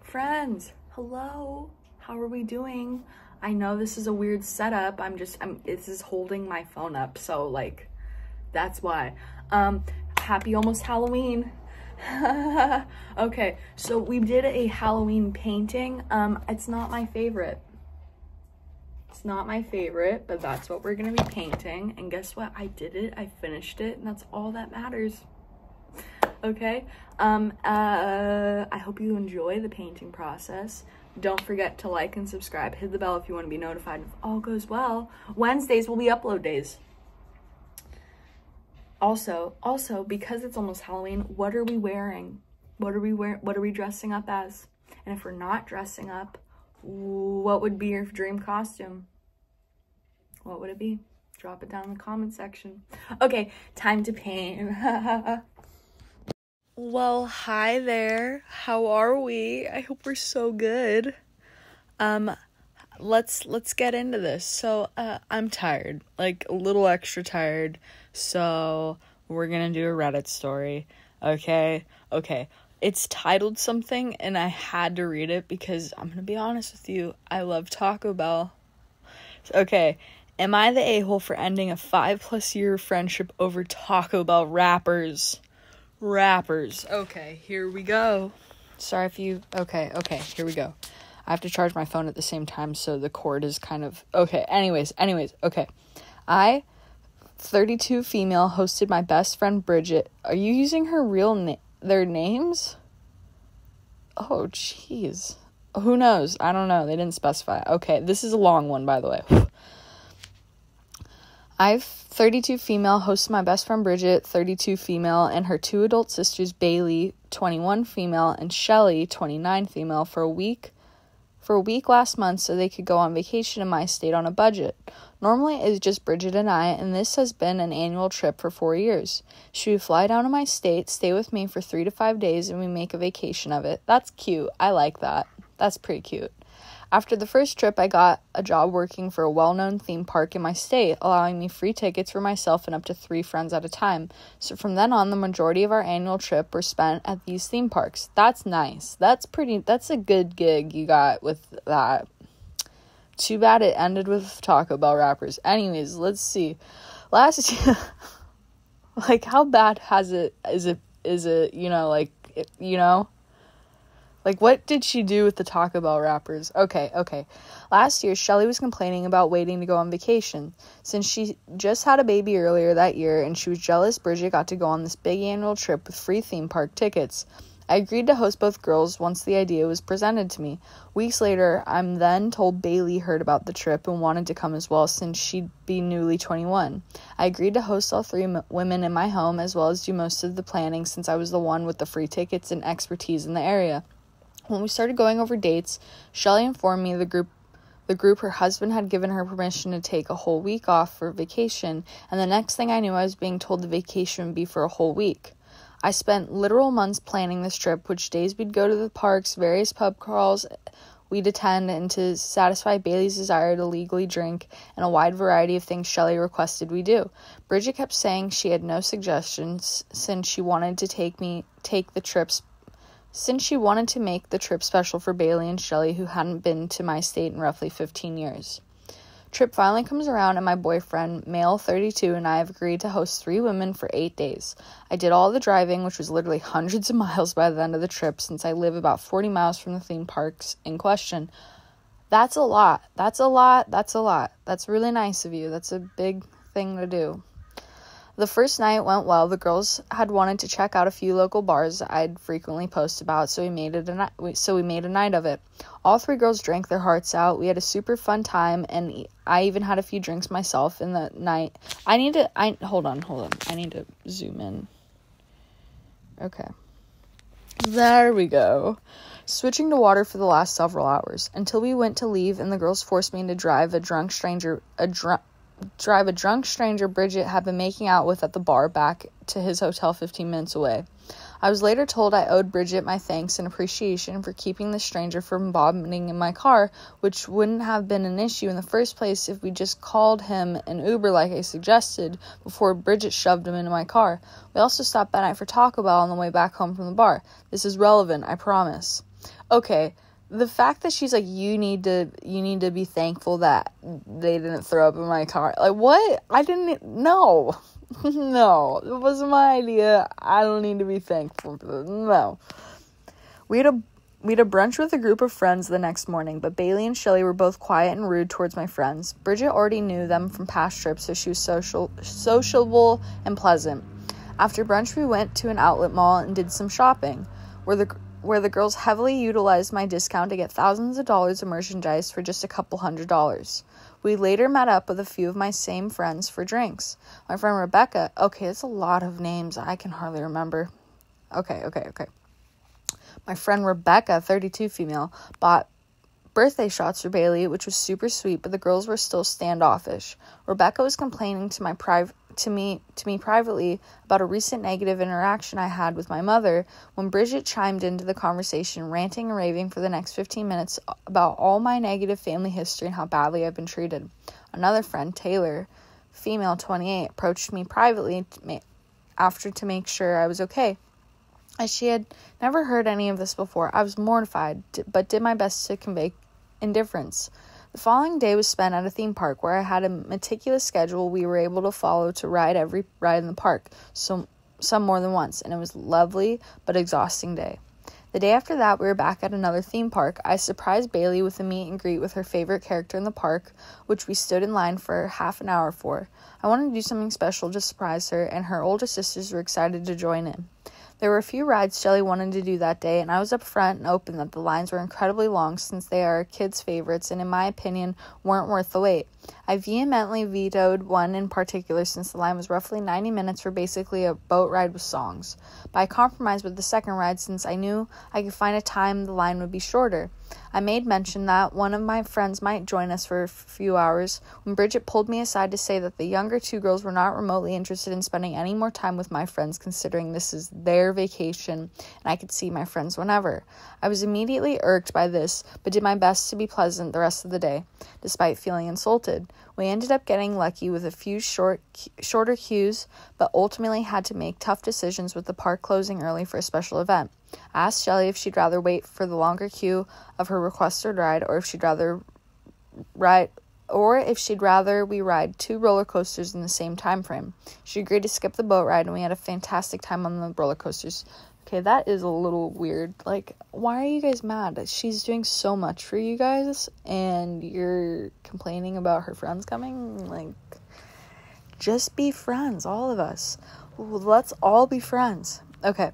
Friends, hello, how are we doing? I know this is a weird setup. This is holding my phone up, so like, that's why. Happy almost Halloween. Okay, so we did a Halloween painting. It's not my favorite. It's not my favorite, but that's what we're gonna be painting. And guess what? I did it, I finished it, and that's all that matters. Okay, I hope you enjoy the painting process. Don't forget to like and subscribe. Hit the bell if you want to be notified if all goes well. Wednesdays will be upload days. Also, because it's almost Halloween, what are we wearing? What are we dressing up as? And if we're not dressing up, what would be your dream costume? What would it be? Drop it down in the comment section. Okay, time to paint. Well, hi there. How are we? I hope we're so good. Let's get into this. So, I'm tired, like a little extra tired. So, we're gonna do a Reddit story. Okay. It's titled something, and I had to read it because I'm gonna be honest with you. I love Taco Bell. Okay. Am I the a-hole for ending a 5+ year friendship over Taco Bell wrappers? Okay, here we go. Sorry if you... Okay, here we go. I have to charge my phone at the same time, so the cord is kind of... Okay, anyways, okay. I, 32 female, hosted my best friend Bridget. Are you using her their names? Oh, jeez. Who knows? I don't know. They didn't specify. Okay, this is a long one, by the way. I've 32 female, hosted my best friend Bridget, 32 female, and her 2 adult sisters, Bailey, 21 female, and Shelly, 29 female, for a week last month so they could go on vacation in my state on a budget. Normally it's just Bridget and I, and this has been an annual trip for 4 years. She would fly down to my state, stay with me for 3 to 5 days, and we make a vacation of it. That's cute. I like that. That's pretty cute. After the first trip, I got a job working for a well-known theme park in my state, allowing me free tickets for myself and up to 3 friends at a time. So from then on, the majority of our annual trip were spent at these theme parks. That's nice. That's a good gig you got with that. Too bad it ended with Taco Bell wrappers. Anyways, let's see. Last year, like, how bad is it, Like, what did she do with the Taco Bell wrappers? Okay. Last year, Shelly was complaining about waiting to go on vacation. Since she just had a baby earlier that year and she was jealous Bridget got to go on this big annual trip with free theme park tickets. I agreed to host both girls once the idea was presented to me. Weeks later, I'm then told Bailey heard about the trip and wanted to come as well since she'd be newly 21. I agreed to host all 3 women in my home as well as do most of the planning since I was the one with the free tickets and expertise in the area. When we started going over dates, Shelly informed me the group her husband had given her permission to take a whole week off for vacation, and the next thing I knew I was being told the vacation would be for a whole week. I spent literal months planning this trip, which days we'd go to the parks, various pub crawls we'd attend, and to satisfy Bailey's desire to legally drink, and a wide variety of things Shelly requested we do. Bridget kept saying she had no suggestions since she wanted to make the trip special for Bailey and Shelly, who hadn't been to my state in roughly 15 years. Trip finally comes around, and my boyfriend, male 32, and I have agreed to host 3 women for 8 days. I did all the driving, which was literally hundreds of miles by the end of the trip, since I live about 40 miles from the theme parks in question. That's a lot. That's really nice of you. That's a big thing to do. The first night went well. The girls had wanted to check out a few local bars I'd frequently post about, so we made a night of it. All 3 girls drank their hearts out. We had a super fun time, and I even had a few drinks myself in the night. Hold on. I need to zoom in. Okay. There we go. Switching to water for the last several hours, until we went to leave, and the girls forced me to drive a drunk stranger Bridget had been making out with at the bar back to his hotel 15 minutes away. I was later told I owed Bridget my thanks and appreciation for keeping the stranger from vomiting in my car, which wouldn't have been an issue in the first place if we just called him an Uber like I suggested before Bridget shoved him into my car. We also stopped that night for Taco Bell on the way back home from the bar. This is relevant, I promise. Okay, the fact that she's like, you need to be thankful that they didn't throw up in my car. Like, what? I didn't, no. No, it wasn't my idea. I don't need to be thankful for this. No. We had a brunch with a group of friends the next morning, but Bailey and Shelley were both quiet and rude towards my friends. Bridget already knew them from past trips, so she was sociable and pleasant. After brunch, we went to an outlet mall and did some shopping, where the girls heavily utilized my discount to get thousands of dollars of merchandise for just a couple $100s. We later met up with a few of my same friends for drinks. My friend Rebecca, okay, that's a lot of names I can hardly remember. Okay. My friend Rebecca, 32 female, bought birthday shots for Bailey, which was super sweet, but the girls were still standoffish. Rebecca was complaining to me privately about a recent negative interaction I had with my mother when Bridget chimed into the conversation, ranting and raving for the next 15 minutes about all my negative family history and how badly I've been treated. Another friend, Taylor, female, 28, approached me privately to make sure I was okay. As she had never heard any of this before, I was mortified, but did my best to convey indifference. The following day was spent at a theme park where I had a meticulous schedule we were able to follow to ride every ride in the park, some more than once, and it was a lovely but exhausting day. The day after that, we were back at another theme park. I surprised Bailey with a meet and greet with her favorite character in the park, which we stood in line for half an hour for. I wanted to do something special to surprise her, and her older sisters were excited to join in. There were a few rides Shelley wanted to do that day, and I was up front and open that the lines were incredibly long since they are kids' favorites and, in my opinion, weren't worth the wait. I vehemently vetoed one in particular since the line was roughly 90 minutes for basically a boat ride with songs. But I compromised with the second ride since I knew I could find a time the line would be shorter. I made mention that one of my friends might join us for a few hours when Bridget pulled me aside to say that the younger two girls were not remotely interested in spending any more time with my friends, considering this is their vacation and I could see my friends whenever. I was immediately irked by this, but did my best to be pleasant the rest of the day, despite feeling insulted. We ended up getting lucky with a few shorter queues, but ultimately had to make tough decisions with the park closing early for a special event. I asked Shelley if she'd rather wait for the longer queue of her requested ride, or if she'd rather we ride 2 roller coasters in the same time frame. She agreed to skip the boat ride, and we had a fantastic time on the roller coasters. Okay, that is a little weird. Like, why are you guys mad? She's doing so much for you guys, and you're complaining about her friends coming? Like, just be friends, all of us. Let's all be friends. Okay.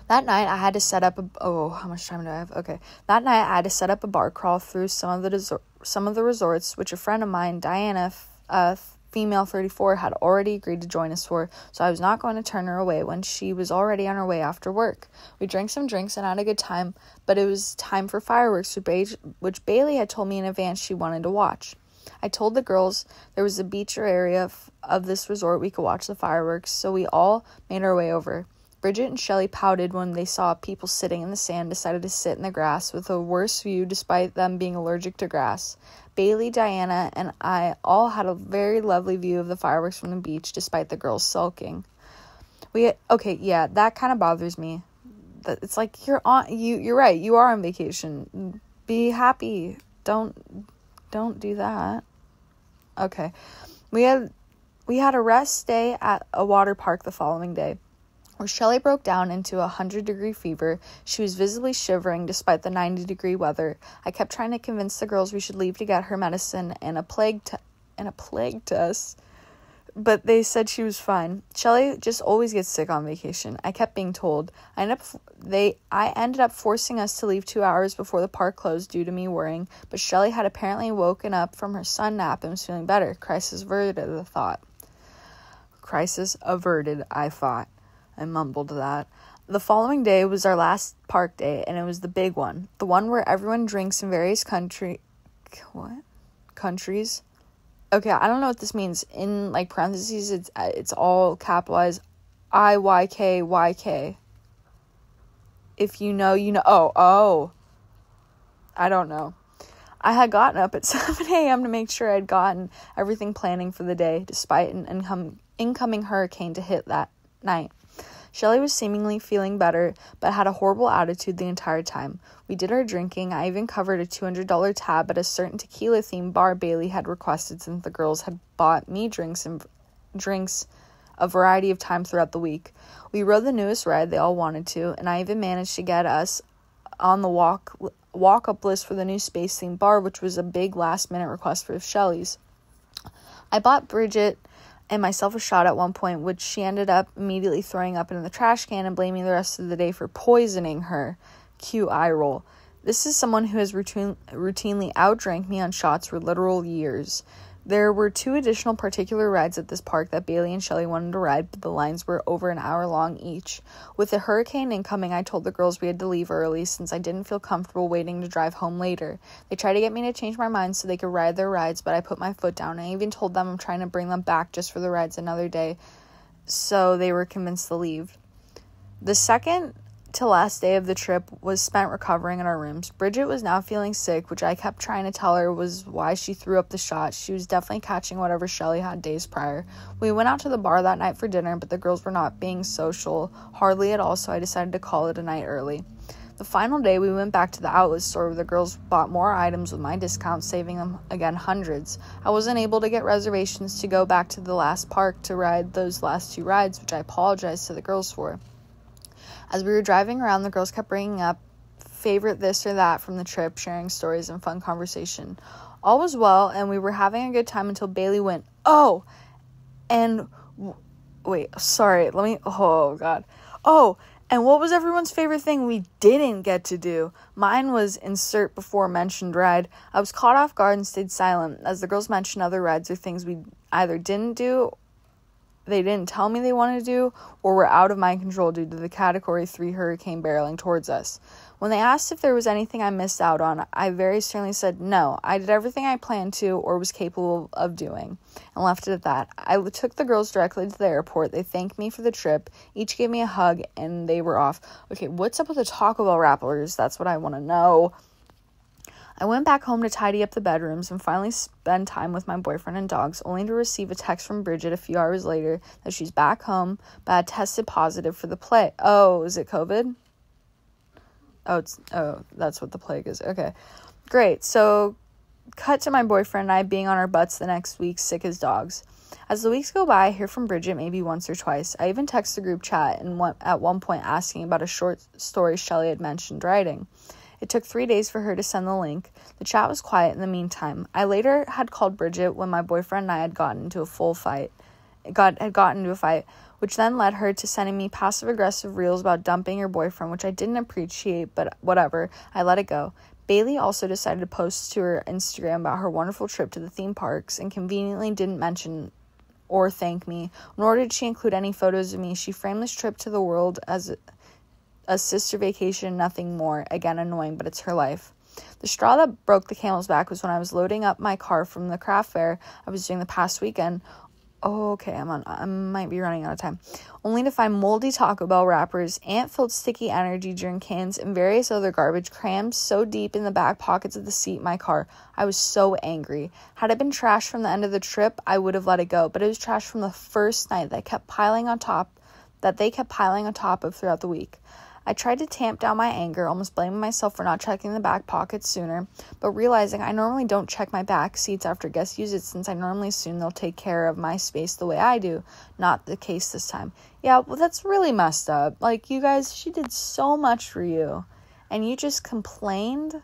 That night, I had to set up how much time do I have? Okay. That night, I had to set up a bar crawl through some of the resorts, which a friend of mine, Diana, female 34, had already agreed to join us for, so I was not going to turn her away when she was already on her way after work. We drank some drinks and had a good time, but it was time for fireworks, which Bailey had told me in advance she wanted to watch. I told the girls there was a beach or area of this resort we could watch the fireworks, so we all made our way over. Bridget and Shelley pouted when they saw people sitting in the sand, decided to sit in the grass with a worse view despite them being allergic to grass. Bailey, Diana, and I all had a very lovely view of the fireworks from the beach despite the girls sulking. That kind of bothers me. It's like you're right, you are on vacation. Be happy. Don't do that. Okay. We had a rest day at a water park the following day, where Shelley broke down into a 100-degree fever. She was visibly shivering despite the 90-degree weather. I kept trying to convince the girls we should leave to get her medicine and a plague test, but they said she was fine. Shelley just always gets sick on vacation, I kept being told. I ended up forcing us to leave 2 hours before the park closed due to me worrying, but Shelley had apparently woken up from her sun nap and was feeling better. Crisis averted, I thought. I mumbled that. The following day was our last park day, and it was the big one. The one where everyone drinks in various countries. Okay, I don't know what this means. In, like, parentheses, it's all capitalized. IYK. If you know, you know. Oh. I don't know. I had gotten up at 7 a.m. to make sure I'd gotten everything planning for the day, despite an incoming hurricane to hit that night. Shelly was seemingly feeling better, but had a horrible attitude the entire time. We did our drinking. I even covered a $200 tab at a certain tequila-themed bar Bailey had requested since the girls had bought me drinks a variety of times throughout the week. We rode the newest ride they all wanted to, and I even managed to get us on the walk-up list for the new space-themed bar, which was a big last-minute request for Shelly's. I bought Bridget and myself a shot at one point, which she ended up immediately throwing up in the trash can and blaming the rest of the day for poisoning her. Cue eye roll. This is someone who has routinely outdrank me on shots for literal years. There were 2 additional particular rides at this park that Bailey and Shelly wanted to ride, but the lines were over an hour long each. With the hurricane incoming, I told the girls we had to leave early since I didn't feel comfortable waiting to drive home later. They tried to get me to change my mind so they could ride their rides, but I put my foot down. I even told them I'm trying to bring them back just for the rides another day, so they were convinced to leave. The second to last day of the trip was spent recovering in our rooms. Bridget was now feeling sick, which I kept trying to tell her was why she threw up the shot. She was definitely catching whatever Shelly had days prior. We went out to the bar that night for dinner, but the girls were not being social, hardly at all, so I decided to call it a night early. The final day, we went back to the outlet store where the girls bought more items with my discount, saving them, again, hundreds. I wasn't able to get reservations to go back to the last park to ride those last 2 rides, which I apologized to the girls for. As we were driving around, the girls kept bringing up favorite this or that from the trip, sharing stories and fun conversation. All was well, and we were having a good time until Bailey went, oh, and, wait, sorry, oh, God. Oh, and what was everyone's favorite thing we didn't get to do? Mine was insert before mentioned ride. I was caught off guard and stayed silent, as the girls mentioned other rides or things we either didn't do, they didn't tell me they wanted to do, or were out of my control due to the Category 3 hurricane barreling towards us. When they asked if there was anything I missed out on, I very sternly said no. I did everything I planned to or was capable of doing, and left it at that. I took the girls directly to the airport. They thanked me for the trip, each gave me a hug, and they were off. Okay, what's up with the Taco Bell wrappers? That's what I want to know. I went back home to tidy up the bedrooms and finally spend time with my boyfriend and dogs, only to receive a text from Bridget a few hours later that she's back home, but had tested positive for the plague. Oh, is it COVID? Oh, that's what the plague is. Okay, great. So, cut to my boyfriend and I being on our butts the next week, sick as dogs. As the weeks go by, I hear from Bridget maybe once or twice. I even text the group chat and at one point asking about a short story Shelly had mentioned writing. It took 3 days for her to send the link. The chat was quiet in the meantime. I later had called Bridget when my boyfriend and I had gotten into a fight, which then led her to sending me passive-aggressive reels about dumping her boyfriend, which I didn't appreciate, but whatever. I let it go. Bailey also decided to post to her Instagram about her wonderful trip to the theme parks and conveniently didn't mention or thank me, nor did she include any photos of me. She framed this trip to the world as a sister vacation, nothing more. Again, annoying, but it's her life. The straw that broke the camel's back was when I was loading up my car from the craft fair I was doing the past weekend. Oh, okay, I might be running out of time. Only to find moldy Taco Bell wrappers, ant-filled sticky energy drink cans, and various other garbage crammed so deep in the back pockets of the seat in my car. I was so angry. Had it been trash from the end of the trip, I would have let it go, but it was trash from the first night that they kept piling on top of throughout the week. I tried to tamp down my anger, almost blaming myself for not checking the back pockets sooner, but realizing I normally don't check my back seats after guests use it since I normally assume they'll take care of my space the way I do. Not the case this time. Yeah, well, that's really messed up. Like, you guys, she did so much for you, and you just complained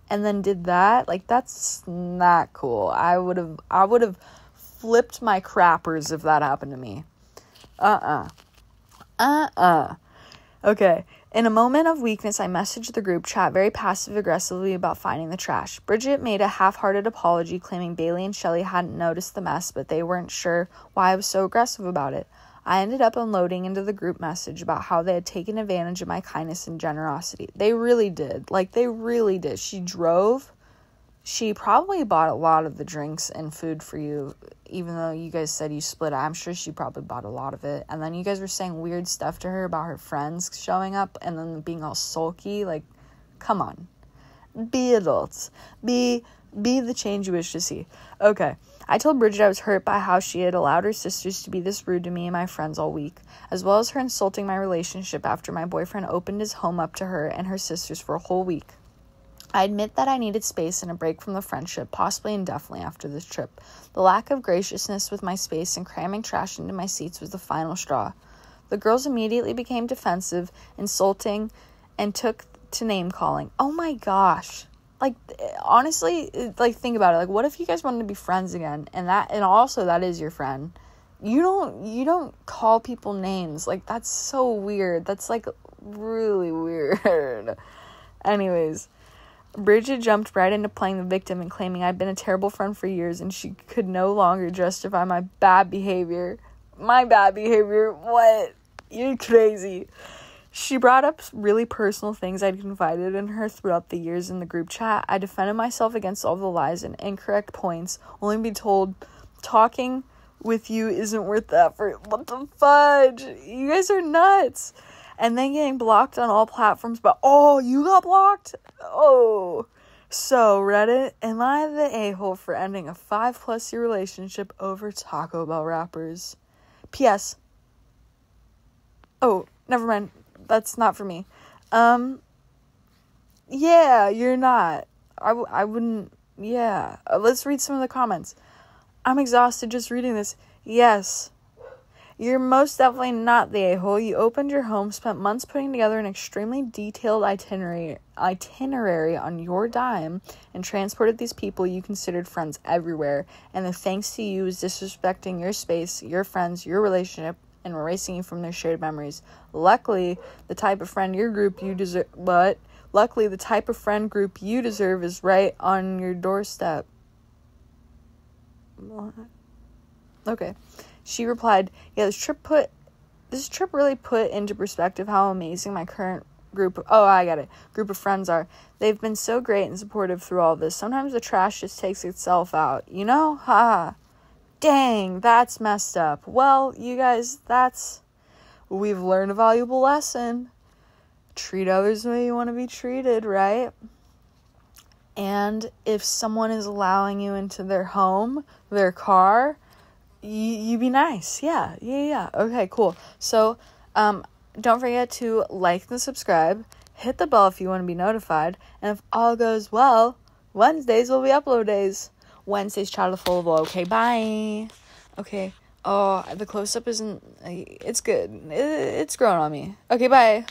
and then did that? Like, that's not cool. I would have flipped my crappers if that happened to me. Okay. In a moment of weakness, I messaged the group chat very passive-aggressively about finding the trash. Bridget made a half-hearted apology, claiming Bailey and Shelly hadn't noticed the mess, but they weren't sure why I was so aggressive about it. I ended up unloading into the group message about how they had taken advantage of my kindness and generosity. They really did. Like, they really did. She drove. She probably bought a lot of the drinks and food for you, even though you guys said you split it. I'm sure she probably bought a lot of it. And then you guys were saying weird stuff to her about her friends showing up and then being all sulky. Like, come on. Be adults. Be Be the change you wish to see. Okay. I told Bridget I was hurt by how she had allowed her sisters to be this rude to me and my friends all week, as well as her insulting my relationship after my boyfriend opened his home up to her and her sisters for a whole week. I admit that I needed space and a break from the friendship, possibly indefinitely after this trip. The lack of graciousness with my space and cramming trash into my seats was the final straw. The girls immediately became defensive, insulting, and took to name-calling. Oh my gosh. Like, honestly, like, think about it. Like, what if you guys wanted to be friends again, and also that is your friend? You don't call people names. Like, that's so weird. That's, like, really weird. Anyways, Bridget jumped right into playing the victim and claiming I'd been a terrible friend for years, and she could no longer justify my bad behavior. My bad behavior? What? You're crazy. She brought up really personal things I'd confided in her throughout the years in the group chat. I defended myself against all the lies and incorrect points, only to be told, talking with you isn't worth the effort. What the fudge? You guys are nuts. And then getting blocked on all platforms. But, oh, you got blocked? Oh. So, Reddit, am I the a-hole for ending a 5+ year relationship over Taco Bell wrappers? P.S. Oh, never mind. That's not for me. Yeah, you're not. I wouldn't, yeah. Let's read some of the comments. I'm exhausted just reading this. Yes. You're most definitely not the a-hole. You opened your home, spent months putting together an extremely detailed itinerary on your dime, and transported these people you considered friends everywhere, and the thanks to you is disrespecting your space, your friends, your relationship, and erasing you from their shared memories. Luckily, the type of friend group you deserve is right on your doorstep. What? Okay. She replied, yeah, this trip really put into perspective how amazing my current group of friends are. They've been so great and supportive through all this. Sometimes the trash just takes itself out, you know? Ha. Dang, that's messed up. Well, you guys, we've learned a valuable lesson. Treat others the way you want to be treated, right? And if someone is allowing you into their home, their car, you be nice. Yeah. Okay, cool. So, don't forget to like and subscribe. Hit the bell if you want to be notified. And if all goes well, Wednesdays will be upload days. Wednesday's chocolate full of okay, bye. Okay. Oh, the close-up isn't, it's good. It's growing on me. Okay, bye.